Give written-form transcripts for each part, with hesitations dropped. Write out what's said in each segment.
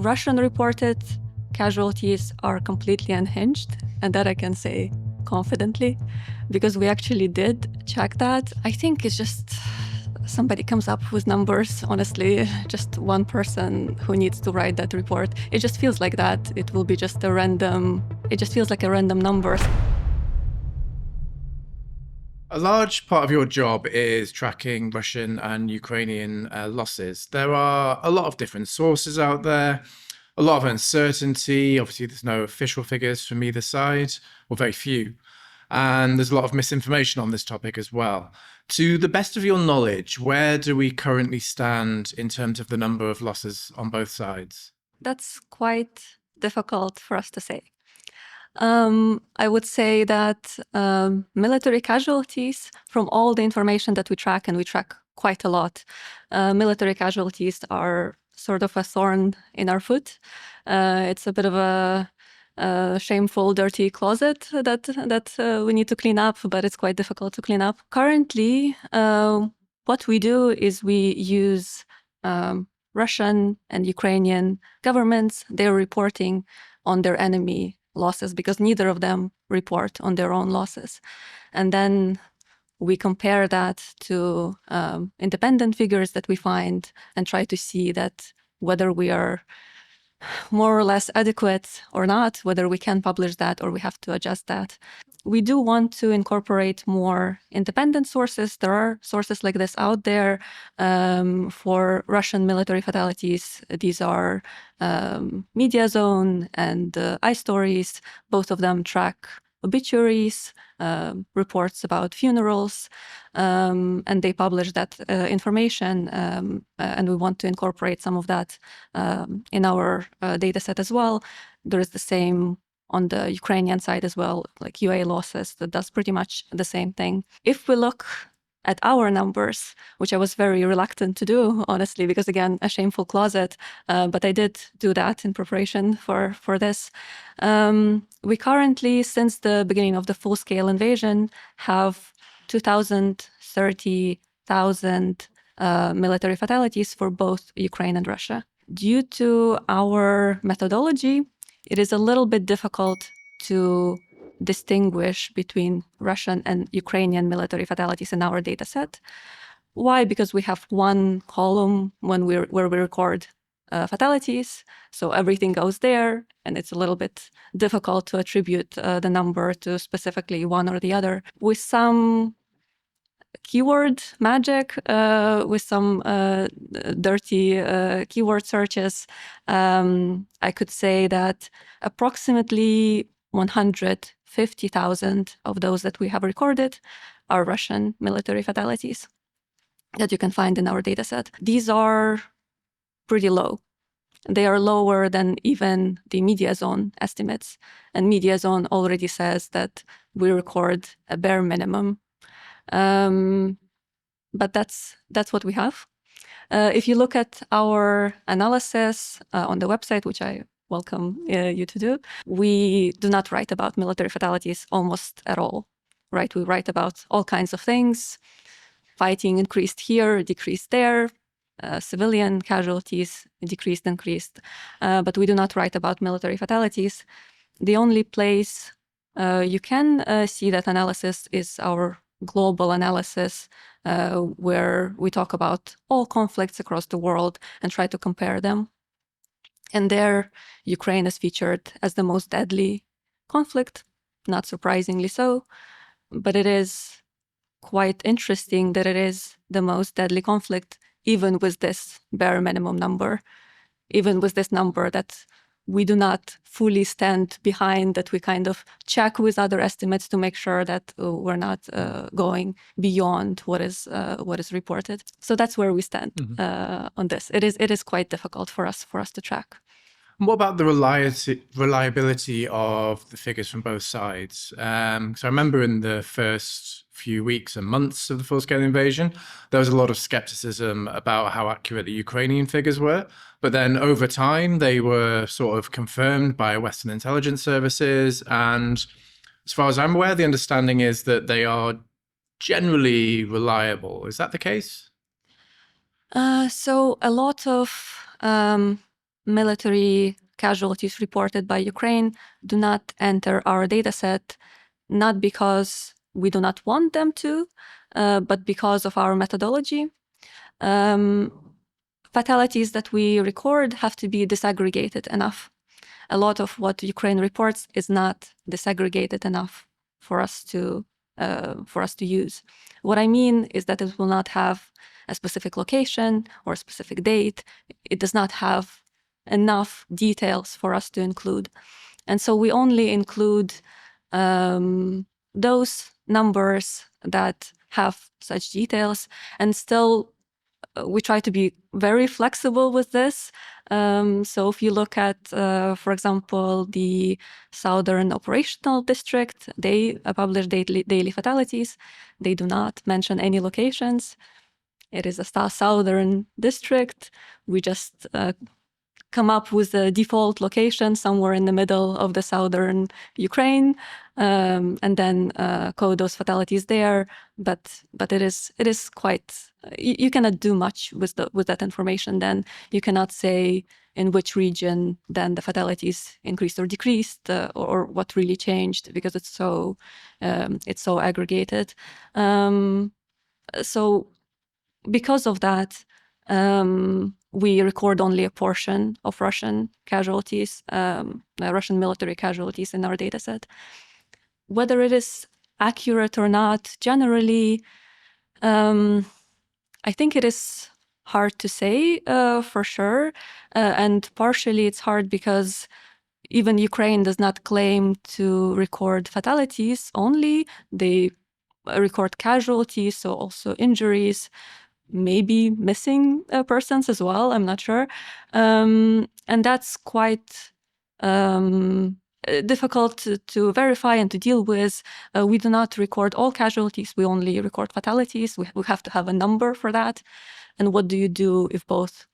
Russian reported casualties are completely unhinged, and that I can say confidently, because we actually did check that. I think it's just somebody comes up with numbers, honestly, just one person who needs to write that report. It just feels like that. It will be just a random, it just feels like a random number. A large part of your job is tracking Russian and Ukrainian losses. There are a lot of different sources out there, a lot of uncertainty. Obviously, there's no official figures from either side, or very few. And there's a lot of misinformation on this topic as well. To the best of your knowledge, where do we currently stand in terms of the number of losses on both sides? That's quite difficult for us to say. I would say that military casualties, from all the information that we track, and we track quite a lot, military casualties are sort of a thorn in our foot. It's a bit of a shameful, dirty closet that we need to clean up, but it's quite difficult to clean up. Currently, what we do is we use Russian and Ukrainian governments. They're reporting on their enemy losses because neither of them report on their own losses. And then we compare that to independent figures that we find and try to see that whether we are more or less adequate or not, whether we can publish that or we have to adjust that. We do want to incorporate more independent sources. There are sources like this out there for Russian military fatalities. These are Media Zone and iStories. Both of them track obituaries, reports about funerals, and they publish that information, and we want to incorporate some of that in our data set as well. There is the same on the Ukrainian side as well, like UA losses, that does pretty much the same thing. If we look at our numbers, which I was very reluctant to do, honestly, because again, a shameful closet, but I did do that in preparation for this. We currently, since the beginning of the full-scale invasion, have 30,000 military fatalities for both Ukraine and Russia. Due to our methodology, it is a little bit difficult to distinguish between Russian and Ukrainian military fatalities in our data set. Why? Because we have one column where we record fatalities, so everything goes there, and it's a little bit difficult to attribute the number to specifically one or the other. With some keyword magic, with some dirty keyword searches, I could say that approximately 150,000 of those that we have recorded are Russian military fatalities that you can find in our dataset. These are pretty low. They are lower than even the Media Zone estimates. And Media Zone already says that we record a bare minimum. But that's what we have. If you look at our analysis on the website, which I welcome you to do, we do not write about military fatalities almost at all, right? We write about all kinds of things. Fighting increased here, decreased there. Civilian casualties decreased, increased. But we do not write about military fatalities. The only place you can see that analysis is our global analysis, where we talk about all conflicts across the world and try to compare them. And there, Ukraine is featured as the most deadly conflict, not surprisingly so, but it is quite interesting that it is the most deadly conflict, even with this bare minimum number, even with this number that we do not fully stand behind, that we kind of check with other estimates to make sure that we're not going beyond what is reported. So that's where we stand on this. It is quite difficult for us to track. What about the reliability of the figures from both sides? So I remember in the first few weeks and months of the full-scale invasion, there was a lot of skepticism about how accurate the Ukrainian figures were. But then over time, they were sort of confirmed by Western intelligence services. And as far as I'm aware, the understanding is that they are generally reliable. Is that the case? So a lot of military casualties reported by Ukraine do not enter our dataset, not because we do not want them to, but because of our methodology. Fatalities that we record have to be disaggregated enough. A lot of what Ukraine reports is not disaggregated enough for us to use. What I mean is that it will not have a specific location or a specific date. It does not have enough details for us to include. And so we only include those numbers that have such details, and still we try to be very flexible with this. So if you look at, for example, the Southern Operational District, they publish daily fatalities. They do not mention any locations. It is a Southern District. We just come up with a default location somewhere in the middle of the southern Ukraine, and then code those fatalities there. But it is quite. You cannot do much with that information. Then you cannot say in which region then the fatalities increased or decreased, or what really changed, because it's so aggregated. So because of that, we record only a portion of Russian casualties, Russian military casualties in our dataset. Whether it is accurate or not, generally, I think it is hard to say for sure. And partially it's hard because even Ukraine does not claim to record fatalities only. They record casualties, so also injuries, maybe missing persons as well. I'm not sure. And that's quite difficult to verify and to deal with. We do not record all casualties. We only record fatalities. We have to have a number for that. And what do you do if both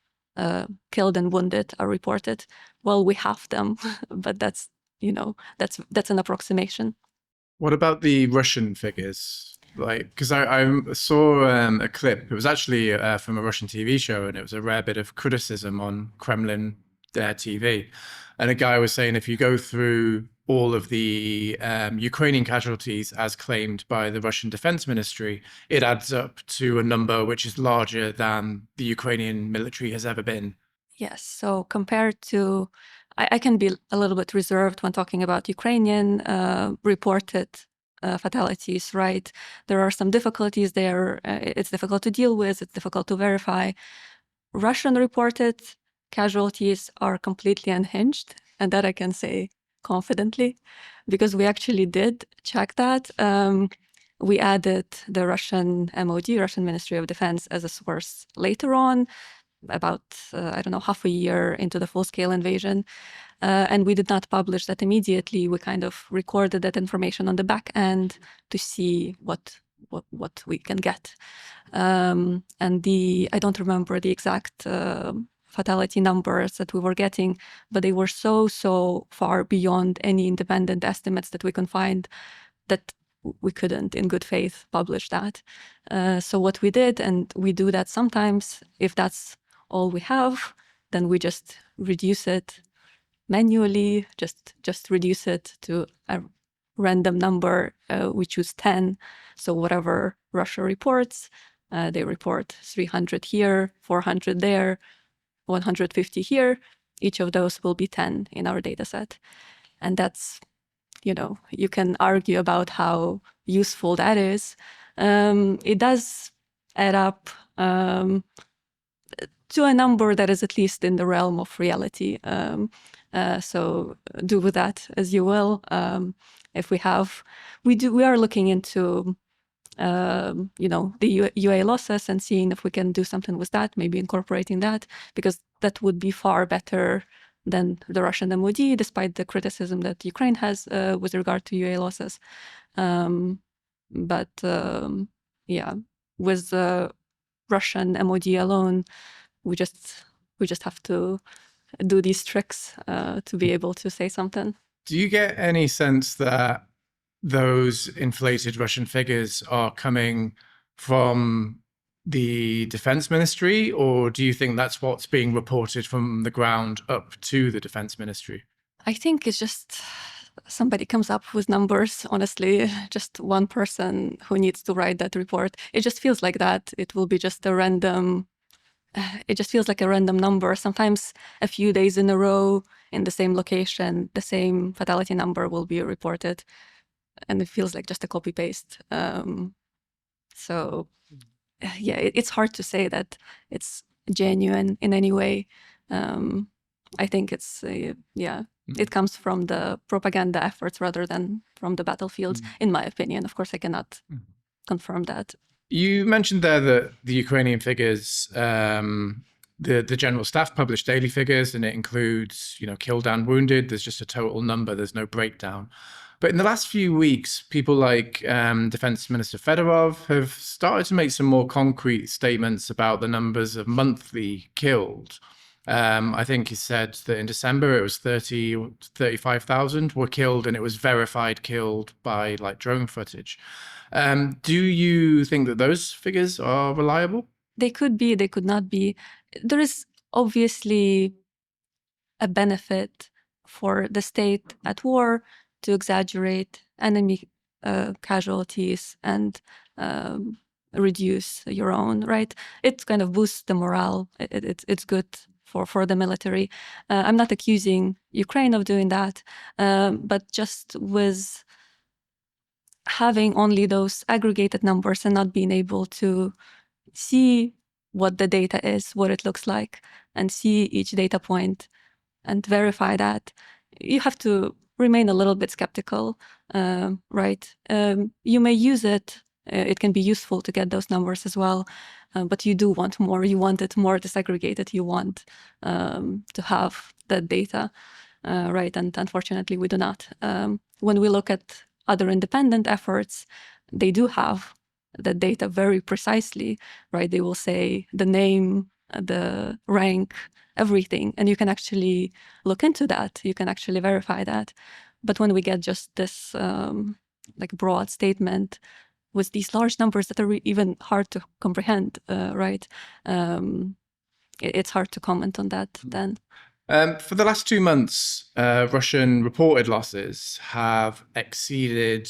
killed and wounded are reported? Well, we have them, but that's an approximation. What about the Russian figures? Like, because I saw a clip. It was actually from a Russian TV show, and it was a rare bit of criticism on Kremlin TV. And a guy was saying if you go through all of the Ukrainian casualties as claimed by the Russian Defense Ministry, it adds up to a number which is larger than the Ukrainian military has ever been. Yes. So compared to, I can be a little bit reserved when talking about Ukrainian reported fatalities, right? There are some difficulties there. It's difficult to deal with. It's difficult to verify. Russian reported casualties are completely unhinged, and that I can say confidently, because we actually did check that. We added the Russian MOD, Russian Ministry of Defense, as a source later on, about, I don't know, half a year into the full-scale invasion. And we did not publish that immediately. We kind of recorded that information on the back end to see what we can get. And I don't remember the exact fatality numbers that we were getting, but they were so far beyond any independent estimates that we can find that we couldn't, in good faith, publish that. So what we did, and we do that sometimes, if that's all we have, then we just reduce it manually, just reduce it to a random number. We choose 10. So whatever Russia reports, they report 300 here, 400 there, 150 here. Each of those will be 10 in our data set. And that's, you can argue about how useful that is. It does add up to a number that is at least in the realm of reality. So do with that as you will. If we are looking into, the UA losses and seeing if we can do something with that, maybe incorporating that, because that would be far better than the Russian MOD, despite the criticism that Ukraine has with regard to UA losses. But with the Russian MOD alone, we just have to do these tricks to be able to say something. Do you get any sense that those inflated Russian figures are coming from the defense ministry, or do you think that's what's being reported from the ground up to the defense ministry? I think it's just somebody comes up with numbers, honestly, just one person who needs to write that report. It just feels like that. It will be just a random, it just feels like a random number. Sometimes a few days in a row in the same location, the same fatality number will be reported. And it feels like just a copy paste. So yeah, it's hard to say that it's genuine in any way. I think it's, it comes from the propaganda efforts rather than from the battlefields, in my opinion. Of course, I cannot confirm that. You mentioned there that the Ukrainian figures, the general staff publish daily figures, and it includes, killed and wounded. There's just a total number. There's no breakdown. But in the last few weeks, people like Defense Minister Fedorov have started to make some more concrete statements about the numbers of monthly killed. I think he said that in December it was 35,000 were killed, and it was verified killed by drone footage. Do you think that those figures are reliable? They could be, they could not be. There is obviously a benefit for the state at war to exaggerate enemy casualties and reduce your own, right? It kind of boosts the morale. It's good for the military. I'm not accusing Ukraine of doing that, but just with having only those aggregated numbers and not being able to see what the data is, what it looks like, and see each data point and verify that, you have to remain a little bit skeptical, right? You may use it. It can be useful to get those numbers as well, but you do want more. You want it more disaggregated. You want to have that data, right? And unfortunately, we do not. When we look at other independent efforts, they do have the data very precisely, right? They will say the name, the rank, everything, and you can actually look into that. You can actually verify that. But when we get just this broad statement with these large numbers that are even hard to comprehend, right? It's hard to comment on that then. For the last 2 months, Russian reported losses have exceeded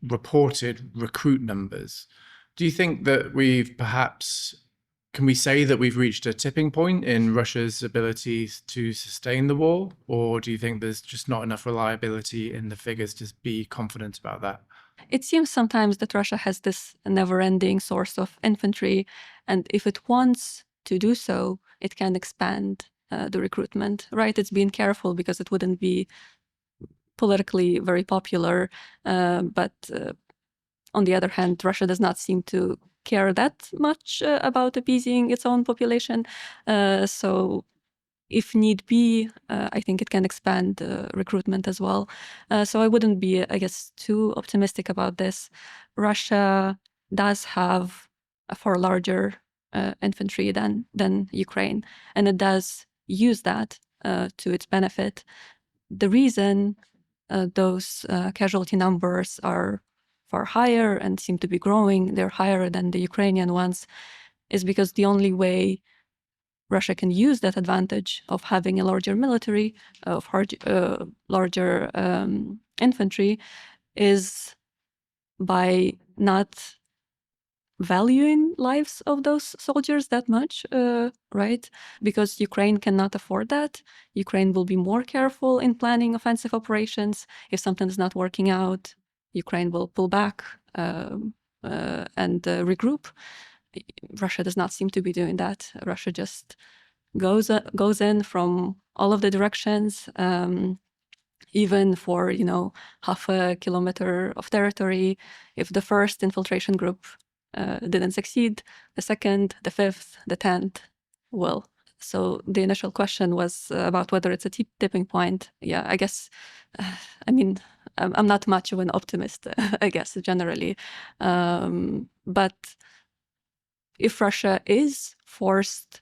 reported recruit numbers. Do you think that can we say that we've reached a tipping point in Russia's ability to sustain the war? Or do you think there's just not enough reliability in the figures to be confident about that? It seems sometimes that Russia has this never-ending source of infantry, and if it wants to do so, it can expand the recruitment, right? It's being careful because it wouldn't be politically very popular, but on the other hand, Russia does not seem to care that much about appeasing its own population. So if need be, I think it can expand recruitment as well. So I wouldn't be, I guess, too optimistic about this. Russia does have a far larger infantry than Ukraine, and it does use that to its benefit. The reason those casualty numbers are far higher and seem to be growing, they're higher than the Ukrainian ones, is because the only way Russia can use that advantage of having a larger military, of larger infantry, is by not valuing lives of those soldiers that much, right? Because Ukraine cannot afford that. Ukraine will be more careful in planning offensive operations. If something is not working out, Ukraine will pull back and regroup. Russia does not seem to be doing that. Russia just goes in from all of the directions, even for half a kilometer of territory. If the first infiltration group didn't succeed, the second, the fifth, the 10th will. So the initial question was about whether it's a tipping point. Yeah, I guess. I mean, I'm not much of an optimist, I guess, generally. But if Russia is forced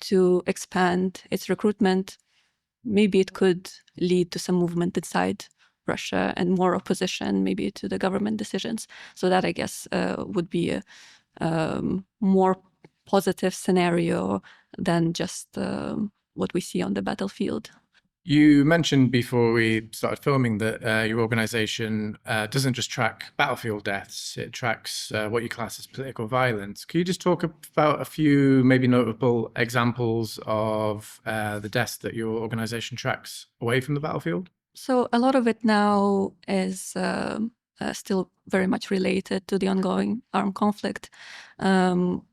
to expand its recruitment, maybe it could lead to some movement inside Russia and more opposition, maybe to the government decisions. So that, I guess, would be more positive scenario than just what we see on the battlefield. You mentioned before we started filming that your organization doesn't just track battlefield deaths, it tracks what you class as political violence. Can you just talk about a few maybe notable examples of the deaths that your organization tracks away from the battlefield? So a lot of it now is still very much related to the ongoing armed conflict.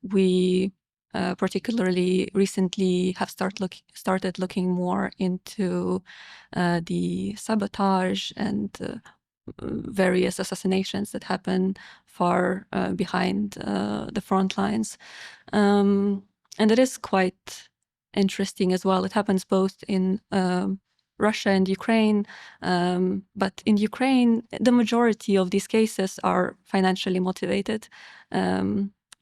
We particularly recently have started looking more into the sabotage and various assassinations that happen far behind the front lines. And it is quite interesting as well. It happens both in Russia and Ukraine. But in Ukraine, the majority of these cases are financially motivated.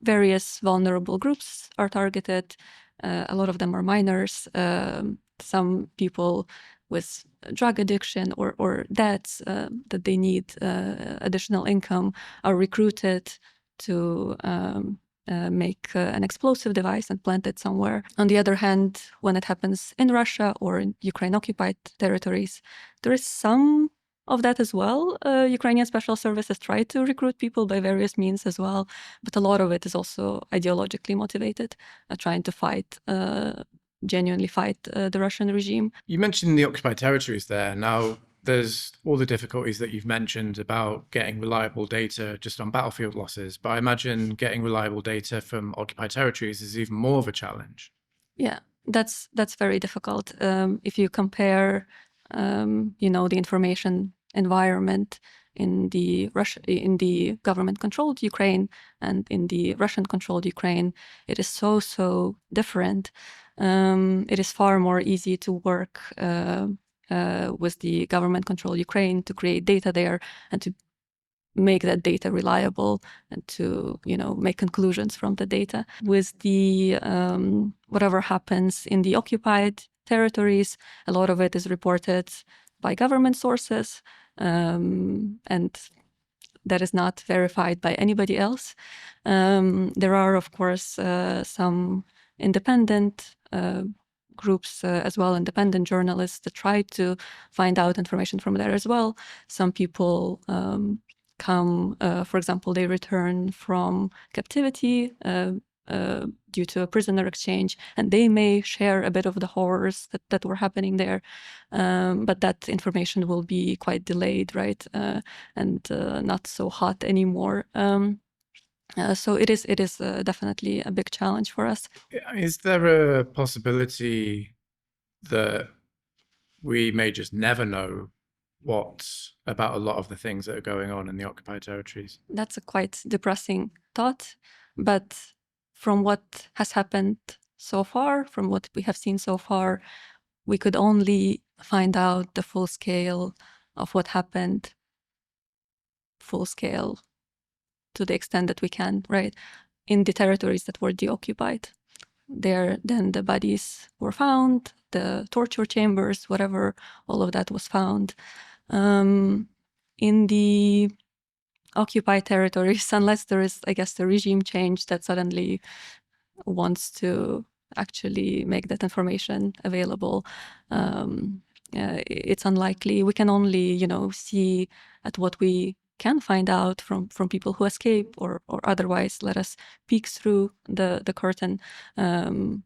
Various vulnerable groups are targeted. A lot of them are minors. Some people with drug addiction or debts that they need additional income are recruited to make an explosive device and plant it somewhere. On the other hand, when it happens in Russia or in Ukraine-occupied territories, there is some of that as well. Ukrainian special services try to recruit people by various means as well, but a lot of it is also ideologically motivated, trying to fight, genuinely fight the Russian regime. You mentioned the occupied territories there. Now, there's all the difficulties that you've mentioned about getting reliable data just on battlefield losses, but I imagine getting reliable data from occupied territories is even more of a challenge. Yeah, that's very difficult. If you compare, the information environment in the government-controlled Ukraine and in the Russian-controlled Ukraine, it is so different. It is far more easy to work with the government-controlled Ukraine to create data there and to make that data reliable and to make conclusions from the data. With the whatever happens in the occupied territories, a lot of it is reported by government sources, and that is not verified by anybody else. There are, of course, some independent groups as well, independent journalists that try to find out information from there as well. Some people come, for example, they return from captivity due to a prisoner exchange, and they may share a bit of the horrors that were happening there. But that information will be quite delayed, right? And not so hot anymore. So it is definitely a big challenge for us. Is there a possibility that we may just never know what's about a lot of the things that are going on in the occupied territories? That's a quite depressing thought, but from what has happened so far, from what we have seen so far, we could only find out the full scale of what happened, full scale to the extent that we can, right, in the territories that were deoccupied. There, then the bodies were found, the torture chambers, whatever, all of that was found. In the occupied territories, unless there is, I guess, the regime change that suddenly wants to actually make that information available, it's unlikely. We can only, see at what we can find out from people who escape or otherwise let us peek through the curtain.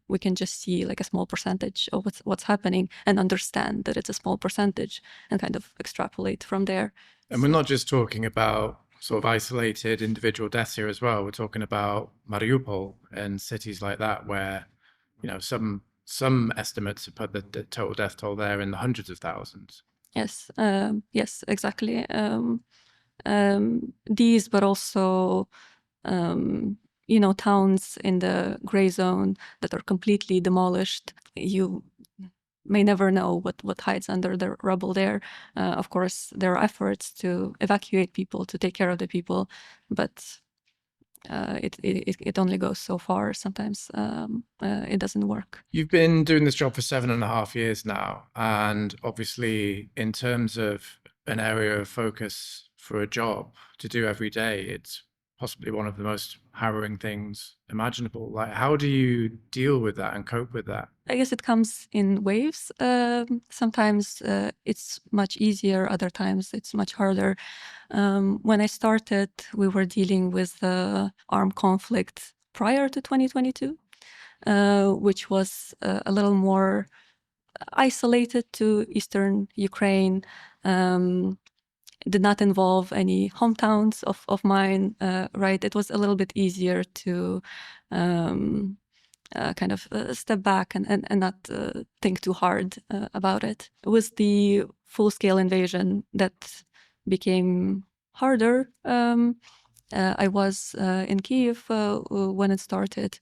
We can just see like a small percentage of what's happening and understand that it's a small percentage and kind of extrapolate from there. And we're not just talking about sort of isolated individual deaths here as well. We're talking about Mariupol and cities like that where, some estimates have put the total death toll there in the hundreds of thousands. Yes, yes, exactly. These, but also, towns in the gray zone that are completely demolished. You may never know what hides under the rubble there. Of course, there are efforts to evacuate people, to take care of the people, but it only goes so far. Sometimes it doesn't work. You've been doing this job for 7.5 years now, and obviously in terms of an area of focus for a job to do every day, it's possibly one of the most harrowing things imaginable. Like, how do you deal with that and cope with that? I guess it comes in waves. Sometimes it's much easier, other times it's much harder. When I started, we were dealing with the armed conflict prior to 2022, which was a little more isolated to eastern Ukraine. Did not involve any hometowns of mine, right? It was a little bit easier to kind of step back and not think too hard about it. With the full-scale invasion, that became harder. I was in Kyiv when it started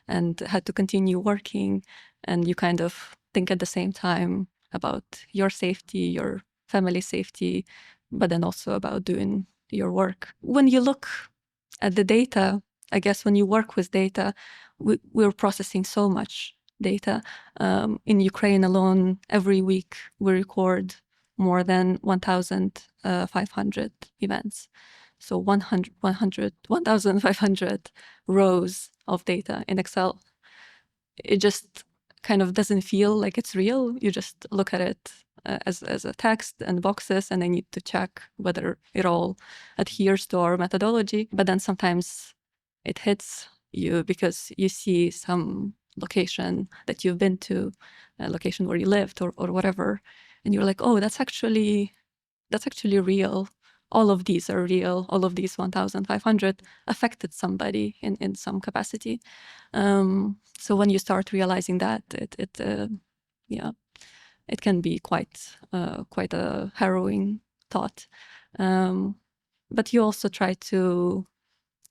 and had to continue working, and you kind of think at the same time about your safety, your family safety, but then also about doing your work. When you look at the data, I guess when you work with data, we're processing so much data. In Ukraine alone, every week we record more than 1,500 events. So 1,500 rows of data in Excel. It just kind of doesn't feel like it's real. You just look at it as a text and boxes, and I need to check whether it all adheres to our methodology. But then sometimes it hits you because you see some location that you've been to, a location where you lived or whatever, and you're like, oh, that's actually real. All of these are real. All of these 1,500 affected somebody in some capacity. So when you start realizing that, it can be quite a harrowing thought. But you also try to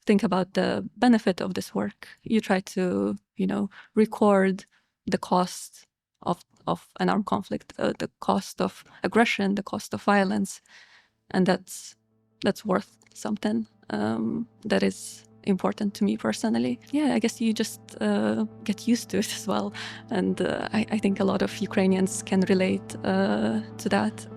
think about the benefit of this work. You try to, record the cost of an armed conflict, the cost of aggression, the cost of violence, and that's worth something. That is important to me personally. Yeah, I guess you just get used to it as well, and I think a lot of Ukrainians can relate to that.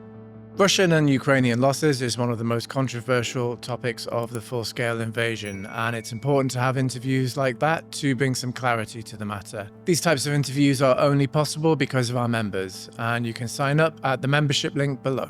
Russian and Ukrainian losses is one of the most controversial topics of the full-scale invasion, and it's important to have interviews like that to bring some clarity to the matter. These types of interviews are only possible because of our members, and you can sign up at the membership link below.